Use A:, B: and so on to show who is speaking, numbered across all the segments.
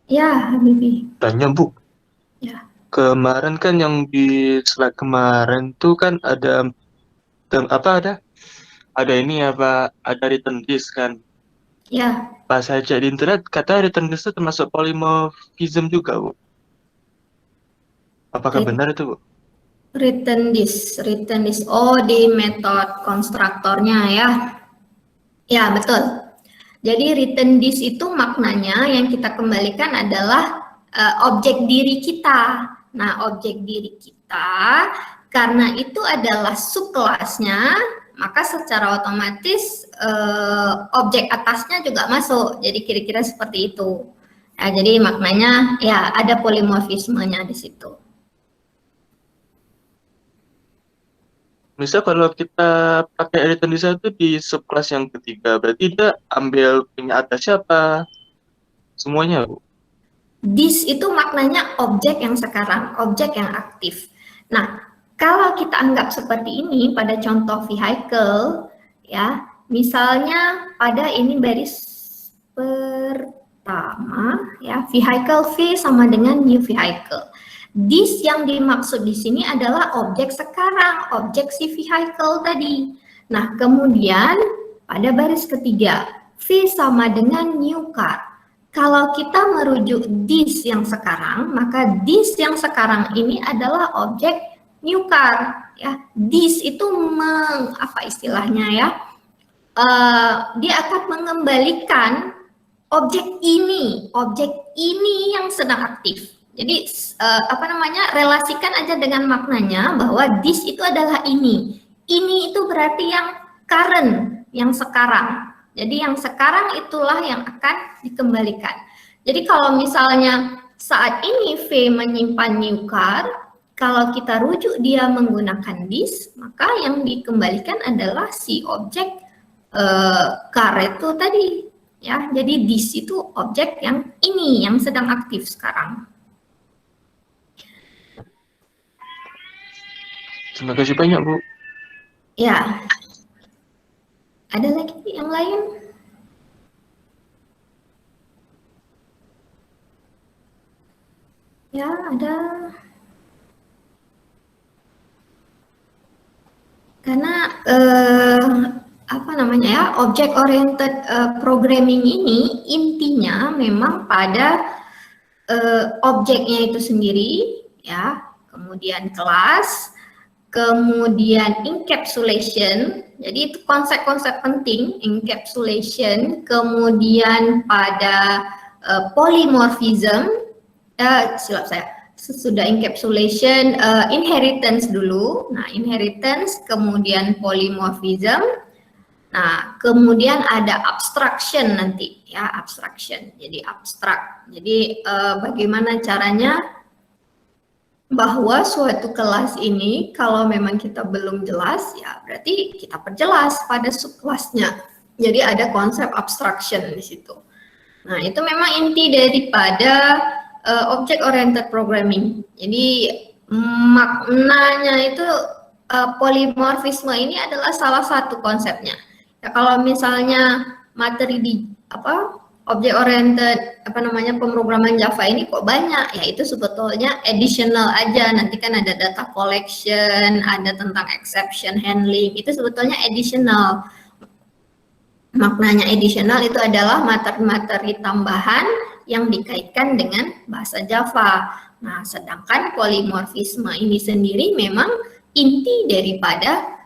A: Ya, Habibie.
B: Tanya Bu,
A: Ya,
B: kemarin kan yang di slide kemarin tuh kan ada apa ada ini apa ada written disk kan.
A: ya.
B: Pas saya cek di internet kata written disk itu termasuk polymorphism juga Bu. Apakah
A: Writ-
B: benar itu Bu?
A: Written disk. Oh, di metode konstruktornya ya. Ya, betul. Jadi written disk itu maknanya yang kita kembalikan adalah objek diri kita. Nah, objek diri kita karena itu adalah subkelasnya, maka secara otomatis objek atasnya juga masuk. Jadi kira-kira seperti itu. Nah, jadi maknanya ya ada polimorfismenya di situ.
B: Misal kalau kita pakai written disk itu di subclass yang ketiga, berarti dia ambil punya atasnya apa semuanya Bu?
A: This itu maknanya objek yang sekarang, objek yang aktif. Nah, kalau kita anggap seperti ini pada contoh vehicle, ya, misalnya pada ini baris pertama, ya, vehicle V sama dengan new vehicle. This yang dimaksud di sini adalah objek sekarang, objek si vehicle tadi. Nah, kemudian pada baris ketiga, V sama dengan new car. Kalau kita merujuk this yang sekarang, maka this yang sekarang ini adalah objek new car. Ya, this itu apa istilahnya ya? Dia akan mengembalikan objek ini yang sedang aktif. Jadi apa namanya? Relasikan aja dengan maknanya bahwa this itu adalah ini. Ini itu berarti yang current, yang sekarang. Jadi yang sekarang itulah yang akan dikembalikan. Jadi kalau misalnya saat ini V menyimpan new car, kalau kita rujuk dia menggunakan this, maka yang dikembalikan adalah si objek car itu tadi. Ya, jadi this itu objek yang ini yang sedang aktif sekarang.
B: Terima kasih banyak Bu.
A: Ya. Ada lagi yang lain? Ya, ada. Karena apa namanya ya, object oriented programming ini intinya memang pada objeknya itu sendiri, ya, kemudian kelas, kemudian encapsulation. Jadi itu konsep-konsep penting, encapsulation, kemudian pada polymorphism, silap saya, sudah encapsulation, inheritance dulu. Nah, inheritance, kemudian polymorphism. Nah, kemudian ada abstraction nanti, ya, abstraction. Jadi abstrak. Jadi bagaimana caranya bahwa suatu kelas ini kalau memang kita belum jelas, ya berarti kita perjelas pada subkelasnya. Jadi ada konsep abstraction di situ. Nah, itu memang inti daripada object oriented programming. Jadi maknanya itu polimorfisme ini adalah salah satu konsepnya. Ya, kalau misalnya materi di object oriented pemrograman Java ini kok banyak, ya itu sebetulnya additional aja. Nanti kan ada data collection, ada tentang exception handling, itu sebetulnya additional. Maknanya additional itu adalah materi-materi tambahan yang dikaitkan dengan bahasa Java. Nah, sedangkan polimorfisme ini sendiri memang inti daripada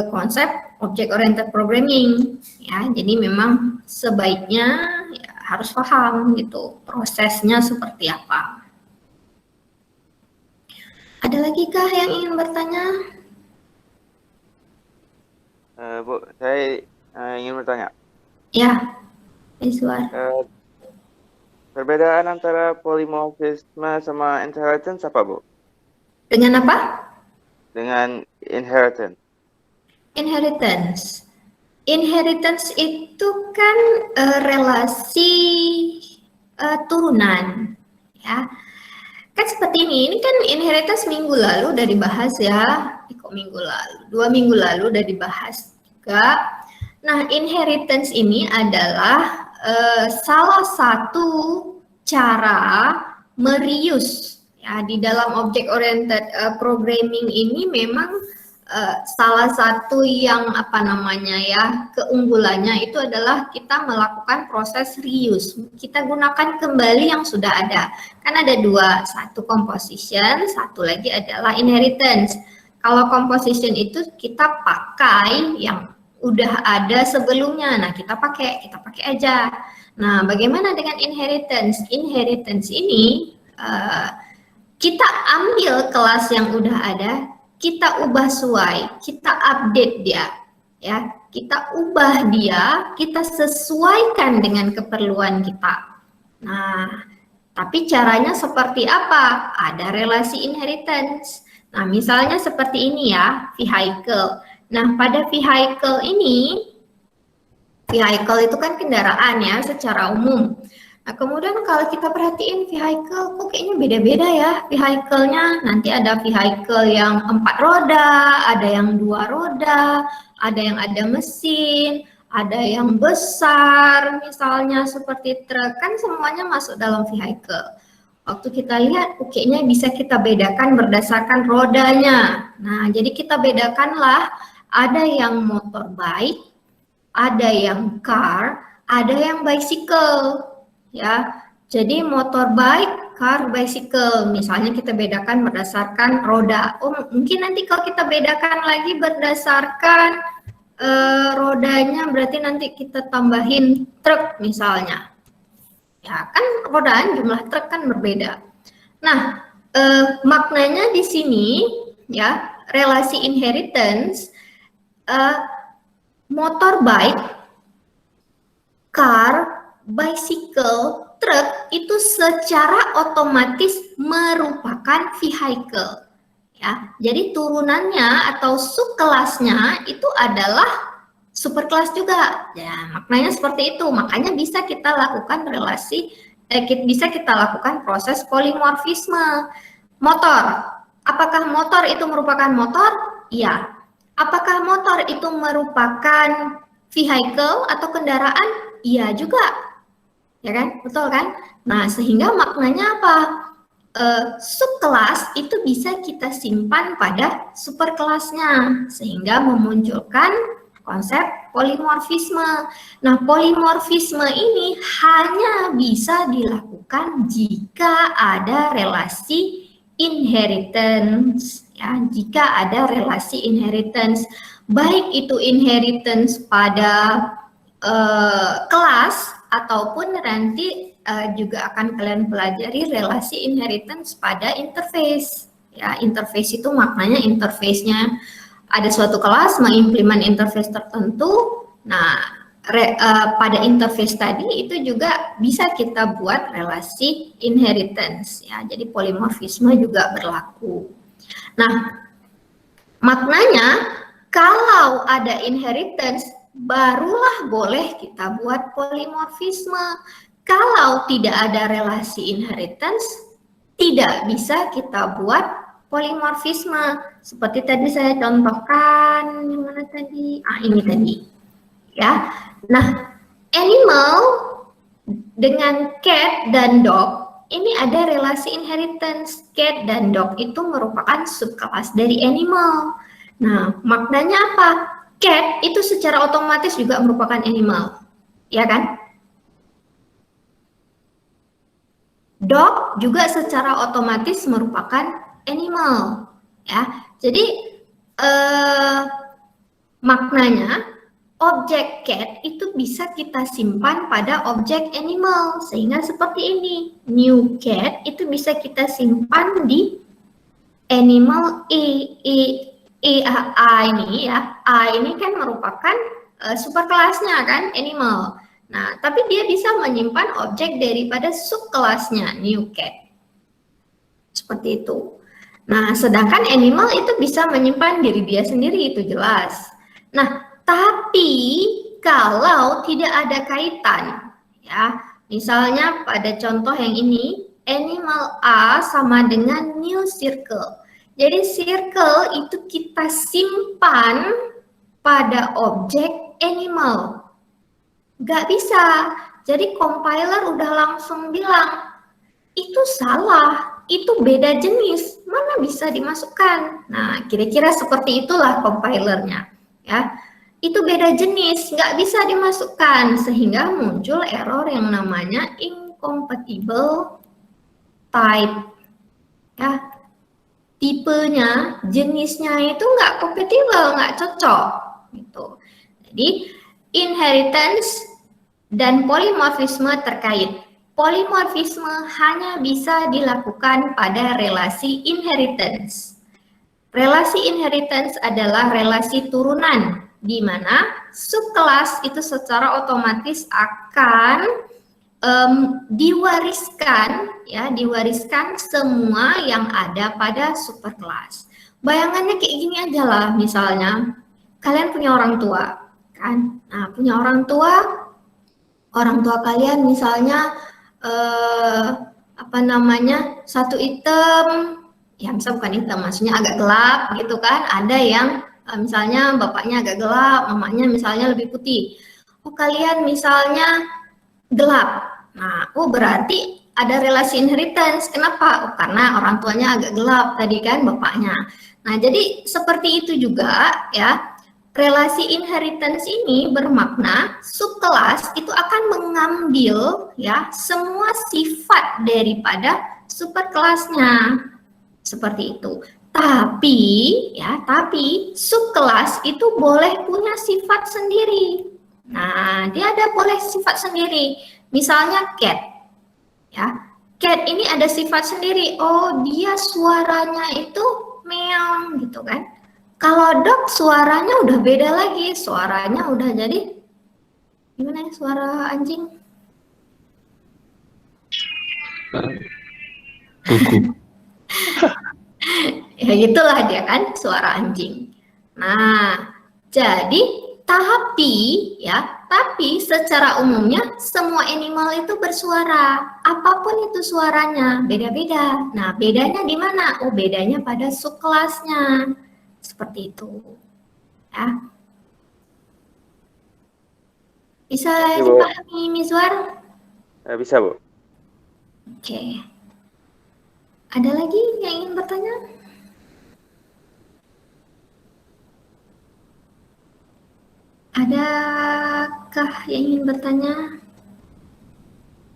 A: konsep object oriented programming, ya. Jadi memang sebaiknya ya, harus paham gitu prosesnya seperti apa. Ada lagi kah yang ingin bertanya?
C: Bu, saya ingin bertanya.
A: Ya, Iswar.
C: Perbedaan antara polymorphisme sama inheritance apa, Bu?
A: Dengan apa?
C: Dengan inheritance.
A: Inheritance itu kan relasi turunan, ya. Kan seperti ini kan inheritance minggu lalu udah dibahas ya. Kok minggu lalu? 2 minggu lalu udah dibahas juga. Nah, inheritance ini adalah salah satu cara mereuse. Ya, di dalam object oriented programming ini memang salah satu yang keunggulannya itu adalah kita melakukan proses reuse. Kita gunakan kembali yang sudah ada. Kan ada dua, satu composition, satu lagi adalah inheritance. Kalau composition itu kita pakai yang udah ada sebelumnya. Nah, kita pakai aja. Nah, bagaimana dengan inheritance? Inheritance ini kita ambil kelas yang udah ada, kita ubah sesuai, kita update dia, ya, kita ubah dia, kita sesuaikan dengan keperluan kita. Nah, tapi caranya seperti apa? Ada relasi inheritance. Nah, misalnya seperti ini ya, vehicle. Nah, pada vehicle ini, vehicle itu kan kendaraan ya, secara umum. Nah, kemudian kalau kita perhatiin vehicle, kok kayaknya beda-beda ya vehicle-nya. Nanti ada vehicle yang 4 roda, ada yang 2 roda, ada yang ada mesin, ada yang besar, misalnya seperti truk, kan semuanya masuk dalam vehicle. Waktu kita lihat, kayaknya bisa kita bedakan berdasarkan rodanya. Nah, jadi kita bedakanlah, ada yang motorbike, ada yang car, ada yang bicycle. Ya, jadi motorbike, car, bicycle, misalnya kita bedakan berdasarkan roda. Oh, mungkin nanti kalau kita bedakan lagi berdasarkan rodanya, berarti nanti kita tambahin truk misalnya. Ya, kan rodaan jumlah truk kan berbeda. Nah, maknanya di sini ya, relasi inheritance, motorbike, car, bicycle, truk itu secara otomatis merupakan vehicle. Ya, jadi turunannya atau subkelasnya itu adalah superkelas juga. Ya, maknanya seperti itu. Makanya bisa kita lakukan bisa kita lakukan proses polimorfisme. Motor, apakah motor itu merupakan motor? Iya. Apakah motor itu merupakan vehicle atau kendaraan? Iya juga. Ya kan, betul kan? Nah, sehingga maknanya apa? Subkelas itu bisa kita simpan pada superkelasnya, sehingga memunculkan konsep polimorfisme. Nah, polimorfisme ini hanya bisa dilakukan jika ada relasi inheritance. Ya, jika ada relasi inheritance, baik itu inheritance pada kelas ataupun nanti juga akan kalian pelajari relasi inheritance pada interface. Ya, interface itu maknanya interface-nya ada suatu kelas mengimplement interface tertentu. Nah, pada interface tadi itu juga bisa kita buat relasi inheritance. Ya, jadi polimorfisme juga berlaku. Nah, maknanya kalau ada inheritance, barulah boleh kita buat polimorfisme. Kalau tidak ada relasi inheritance, tidak bisa kita buat polimorfisme. Seperti tadi saya contohkan, yang mana tadi? Ini tadi. Ya. Nah, animal dengan cat dan dog, ini ada relasi inheritance. Cat dan dog itu merupakan subkelas dari animal. Nah, maknanya apa? Cat itu secara otomatis juga merupakan animal, ya kan? Dog juga secara otomatis merupakan animal, ya. Jadi maknanya objek cat itu bisa kita simpan pada objek animal, sehingga seperti ini. New cat itu bisa kita simpan di animal A ini ya, A ini kan merupakan superkelasnya kan, animal. Nah, tapi dia bisa menyimpan objek daripada subkelasnya, new cat. Seperti itu. Nah, sedangkan animal itu bisa menyimpan diri dia sendiri, itu jelas. Nah, tapi kalau tidak ada kaitan, ya, misalnya pada contoh yang ini, animal A sama dengan new circle. Jadi circle itu kita simpan pada objek animal. Nggak bisa. Jadi compiler udah langsung bilang, itu salah, itu beda jenis, mana bisa dimasukkan. Nah, kira-kira seperti itulah compilernya, ya. Itu beda jenis, nggak bisa dimasukkan, sehingga muncul error yang namanya incompatible type, ya. Tipenya, jenisnya itu nggak kompatibel, nggak cocok, gitu. Jadi, inheritance dan polimorfisme terkait. Polimorfisme hanya bisa dilakukan pada relasi inheritance. Relasi inheritance adalah relasi turunan, di mana subkelas itu secara otomatis akan diwariskan, ya, diwariskan semua yang ada pada superkelas. Bayangannya kayak gini aja lah, misalnya kalian punya orang tua, kan? Nah, punya orang tua kalian misalnya apa namanya, satu item, ya misal bukan hitam, maksudnya agak gelap gitu kan, ada yang misalnya bapaknya agak gelap, mamanya misalnya lebih putih. Oh, kalian misalnya gelap, nah berarti ada relasi inheritance. Kenapa? Oh, karena orang tuanya agak gelap tadi kan, bapaknya. Nah, jadi seperti itu juga ya. Relasi inheritance ini bermakna subkelas itu akan mengambil ya semua sifat daripada superkelasnya. Seperti itu. Tapi subkelas itu boleh punya sifat sendiri. Nah, dia ada boleh sifat sendiri. Misalnya cat. Ya. Cat ini ada sifat sendiri. Oh, dia suaranya itu meong gitu kan. Kalau dog suaranya udah beda lagi, suaranya udah jadi gimana ya, suara anjing? Ya gitulah dia kan, suara anjing. Nah, jadi tapi secara umumnya semua animal itu bersuara, apapun itu suaranya, beda-beda. Nah, bedanya di mana? Oh, bedanya pada subkelasnya. Seperti itu. Ya. Bisa dipahami, Mizwar?
C: Bisa, Bu.
A: Oke. Ada lagi yang ingin bertanya? Adakah yang ingin bertanya?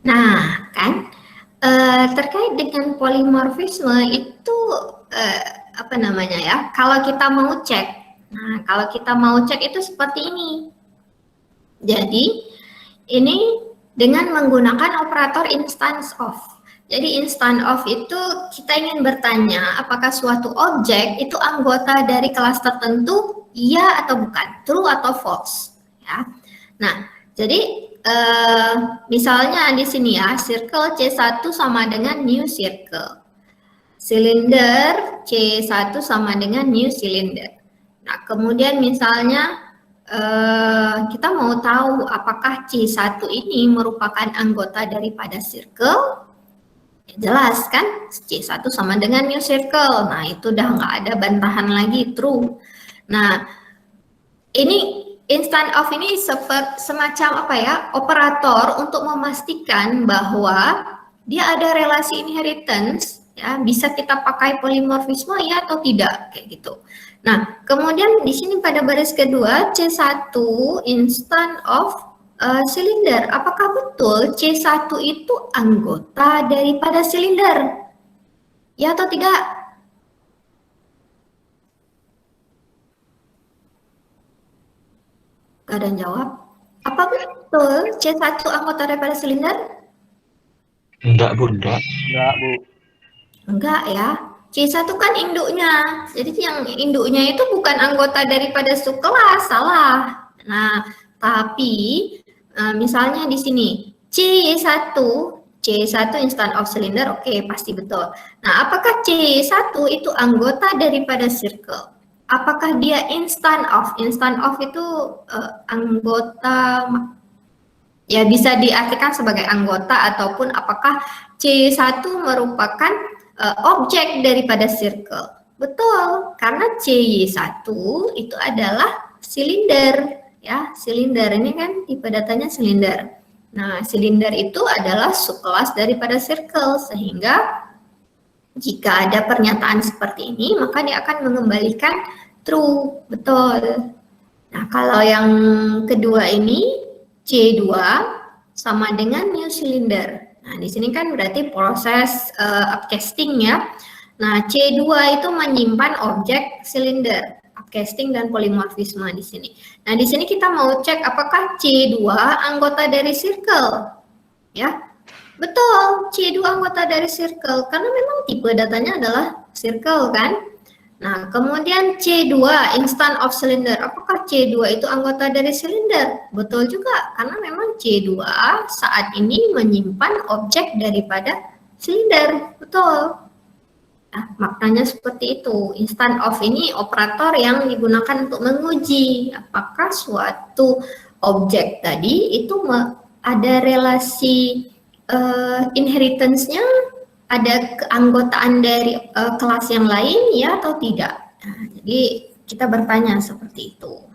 A: Nah, kan terkait dengan polimorfisme itu apa namanya ya? Kalau kita mau cek, itu seperti ini. Jadi ini dengan menggunakan operator instance of. Jadi instance of itu kita ingin bertanya apakah suatu objek itu anggota dari kelas tertentu, iya atau bukan, true atau false. Ya. Nah, jadi misalnya di sini ya, circle C1 sama dengan new circle. Silinder C1 sama dengan new cylinder. Nah, kemudian misalnya kita mau tahu apakah C1 ini merupakan anggota daripada circle. Ya, jelas kan, C1 sama dengan new circle. Nah, itu udah nggak ada bantahan lagi, true. Nah, ini instant of ini semacam apa ya, operator untuk memastikan bahwa dia ada relasi inheritance, ya, bisa kita pakai polimorfisme ya atau tidak, kayak gitu. Nah, kemudian di sini pada baris kedua C1 instant of silinder. Apakah betul C1 itu anggota daripada silinder? Ya atau tidak? Gak ada yang jawab. Apa betul C1 anggota daripada silinder?
B: Enggak, Bu. Enggak.
C: Enggak, Bu.
A: Enggak ya. C1 kan induknya. Jadi yang induknya itu bukan anggota daripada subkelas, salah. Nah, tapi misalnya di sini C1 instant of cylinder, oke, pasti betul. Nah, apakah C1 itu anggota daripada circle? Apakah dia instant of? Instant of itu anggota, ya bisa diartikan sebagai anggota, ataupun apakah C1 merupakan objek daripada circle? Betul, karena C1 itu adalah silinder, ya, silinder ini kan tipe datanya silinder. Nah, silinder itu adalah subkelas daripada circle, sehingga jika ada pernyataan seperti ini, maka dia akan mengembalikan true, betul. Nah, kalau yang kedua ini, C2 sama dengan new cylinder. Nah, di sini kan berarti proses upcasting ya. Nah, C2 itu menyimpan objek silinder, upcasting dan polimorfisme di sini. Nah, di sini kita mau cek apakah C2 anggota dari circle. Ya, betul, C2 anggota dari circle, karena memang tipe datanya adalah circle kan. Nah, kemudian C2, instant of cylinder. Apakah C2 itu anggota dari silinder? Betul juga, karena memang C2 saat ini menyimpan objek daripada silinder. Betul. Nah, maknanya seperti itu. Instant of ini operator yang digunakan untuk menguji apakah suatu objek tadi itu ada relasi inheritance-nya, ada keanggotaan dari kelas yang lain ya atau tidak. Nah, jadi kita bertanya seperti itu.